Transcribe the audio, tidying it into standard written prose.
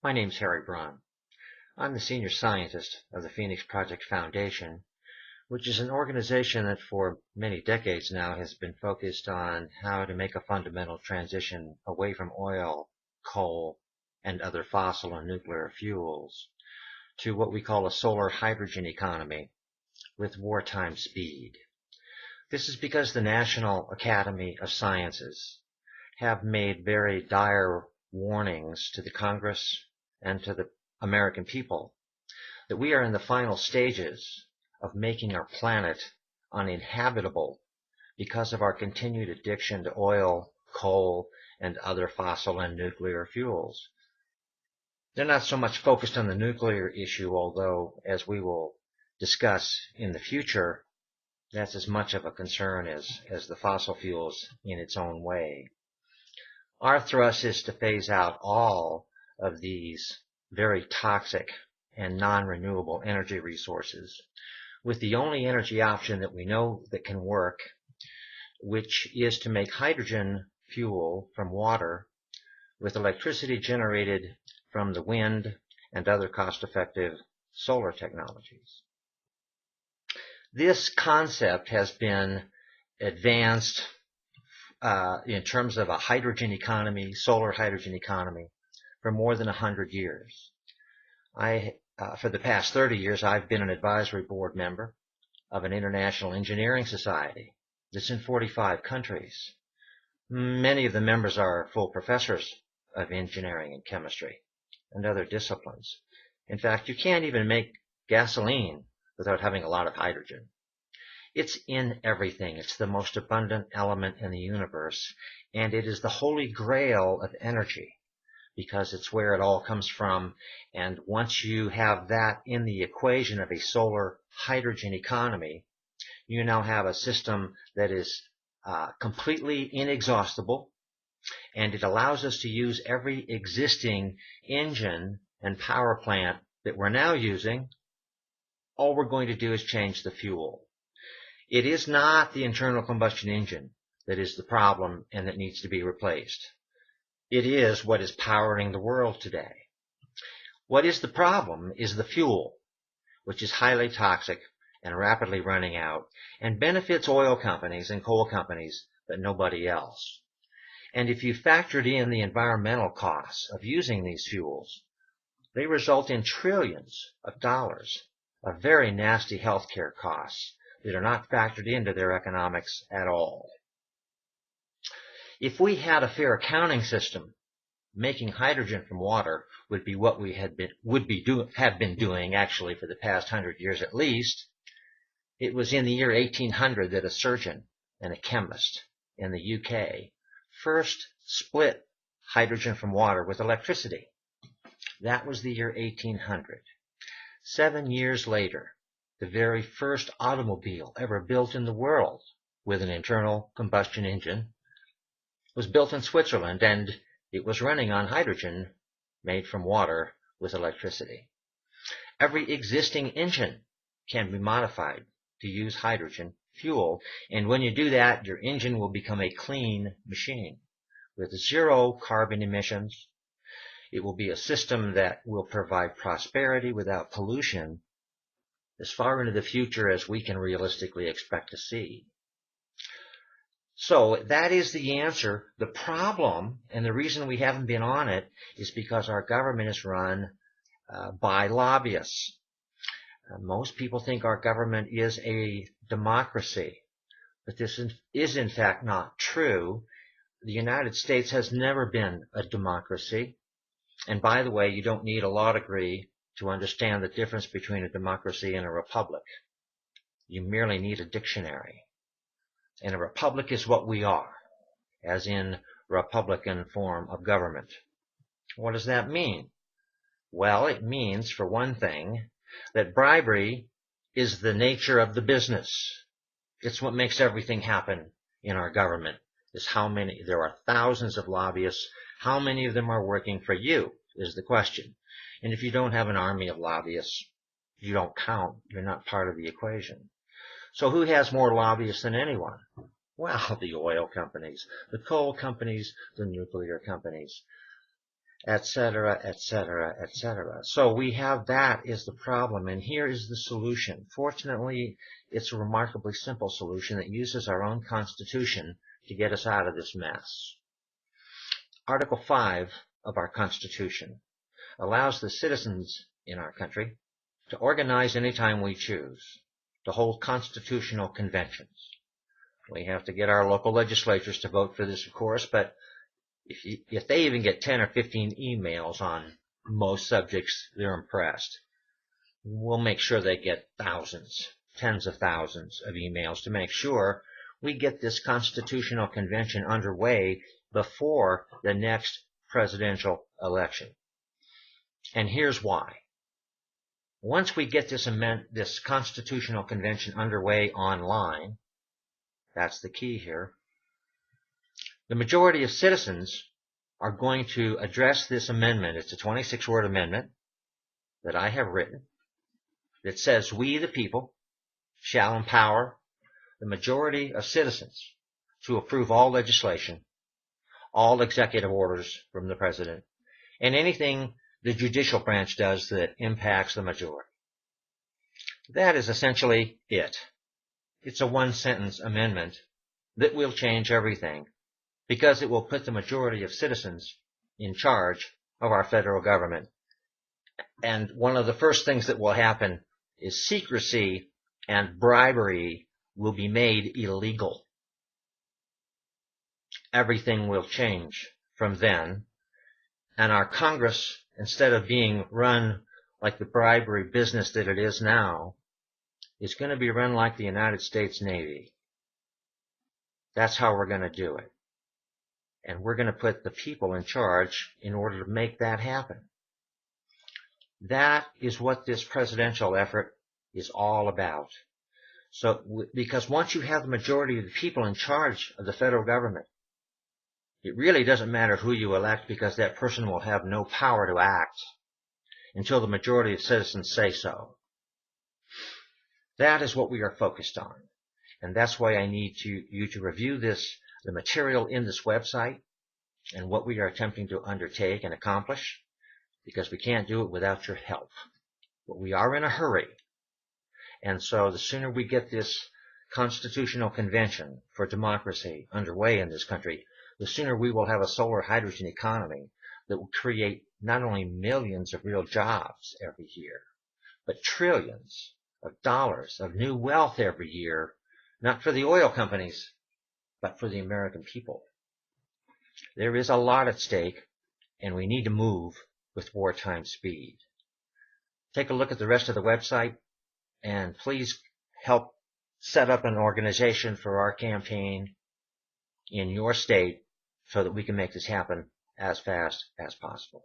My name's Harry Braun. I'm the senior scientist of the Phoenix Project Foundation, which is an organization that for many decades now has been focused on how to make a fundamental transition away from oil, coal, and other fossil and nuclear fuels to what we call a solar hydrogen economy with wartime speed. This is because the National Academy of Sciences have made very dire warnings to the Congress and to the American people that we are in the final stages of making our planet uninhabitable because of our continued addiction to oil, coal, and other fossil and nuclear fuels. They're not so much focused on the nuclear issue, although, as we will discuss in the future, that's as much of a concern as the fossil fuels in its own way. Our thrust is to phase out all of these very toxic and non-renewable energy resources with the only energy option that we know that can work, which is to make hydrogen fuel from water with electricity generated from the wind and other cost-effective solar technologies. This concept has been advanced in terms of a hydrogen economy, solar hydrogen economy, for more than 100 years. For the past 30 years, I've been an advisory board member of an international engineering society that's in 45 countries. Many of the members are full professors of engineering and chemistry and other disciplines. In fact, you can't even make gasoline without having a lot of hydrogen. It's in everything. It's the most abundant element in the universe, and it is the holy grail of energy because it's where it all comes from. And once you have that in the equation of a solar hydrogen economy, you now have a system that is completely inexhaustible, and it allows us to use every existing engine and power plant that we're now using. All we're going to do is change the fuel. It is not the internal combustion engine that is the problem and that needs to be replaced. It is what is powering the world today. What is the problem is the fuel, which is highly toxic and rapidly running out and benefits oil companies and coal companies, but nobody else. And if you factored in the environmental costs of using these fuels, they result in trillions of dollars of very nasty healthcare costs that are not factored into their economics at all. If we had a fair accounting system, making hydrogen from water would be what we have been doing actually for the past 100 years at least. It was in the year 1800 that a surgeon and a chemist in the UK first split hydrogen from water with electricity. That was the year 1800. 7 years later, the very first automobile ever built in the world with an internal combustion engine was built in Switzerland, and it was running on hydrogen made from water with electricity. Every existing engine can be modified to use hydrogen fuel, and when you do that, your engine will become a clean machine with zero carbon emissions. It will be a system that will provide prosperity without pollution as far into the future as we can realistically expect to see. So that is the answer. The problem, and the reason we haven't been on it, is because our government is run by lobbyists. Most people think our government is a democracy, but this is in fact not true. The United States has never been a democracy. And by the way, you don't need a law degree to understand the difference between a democracy and a republic. You merely need a dictionary. And a republic is what we are, as in Republican form of government. What does that mean? Well, it means, for one thing, that bribery is the nature of the business. It's what makes everything happen in our government. There are thousands of lobbyists. How many of them are working for you is the question. And if you don't have an army of lobbyists, you don't count. You're not part of the equation. So who has more lobbyists than anyone? Well, the oil companies, the coal companies, the nuclear companies. etc., etc., etc. So we have that is the problem, and here is the solution. Fortunately, it's a remarkably simple solution that uses our own Constitution to get us out of this mess. Article 5 of our Constitution allows the citizens in our country to organize anytime we choose, to hold constitutional conventions. We have to get our local legislatures to vote for this, of course, but if they even get 10 or 15 emails on most subjects, they're impressed. We'll make sure they get thousands, tens of thousands of emails to make sure we get this constitutional convention underway before the next presidential election. And here's why. Once we get this constitutional convention underway online, that's the key here, the majority of citizens are going to address this amendment. It's a 26-word amendment that I have written that says, we, the people, shall empower the majority of citizens to approve all legislation, all executive orders from the president, and anything the judicial branch does that impacts the majority. That is essentially it. It's a one-sentence amendment that will change everything, because it will put the majority of citizens in charge of our federal government. And one of the first things that will happen is secrecy and bribery will be made illegal. Everything will change from then, and our Congress, instead of being run like the bribery business that it is now, is going to be run like the United States Navy. That's how we're going to do it. And we're going to put the people in charge in order to make that happen. That is what this presidential effort is all about. So, because once you have the majority of the people in charge of the federal government, it really doesn't matter who you elect, because that person will have no power to act until the majority of citizens say so. That is what we are focused on. And that's why I need you to review the material in this website and what we are attempting to undertake and accomplish, because we can't do it without your help. But we are in a hurry. And so the sooner we get this constitutional convention for democracy underway in this country, the sooner we will have a solar hydrogen economy that will create not only millions of real jobs every year, but trillions of dollars of new wealth every year, not for the oil companies, but for the American people. There is a lot at stake, and we need to move with wartime speed. Take a look at the rest of the website, and please help set up an organization for our campaign in your state so that we can make this happen as fast as possible.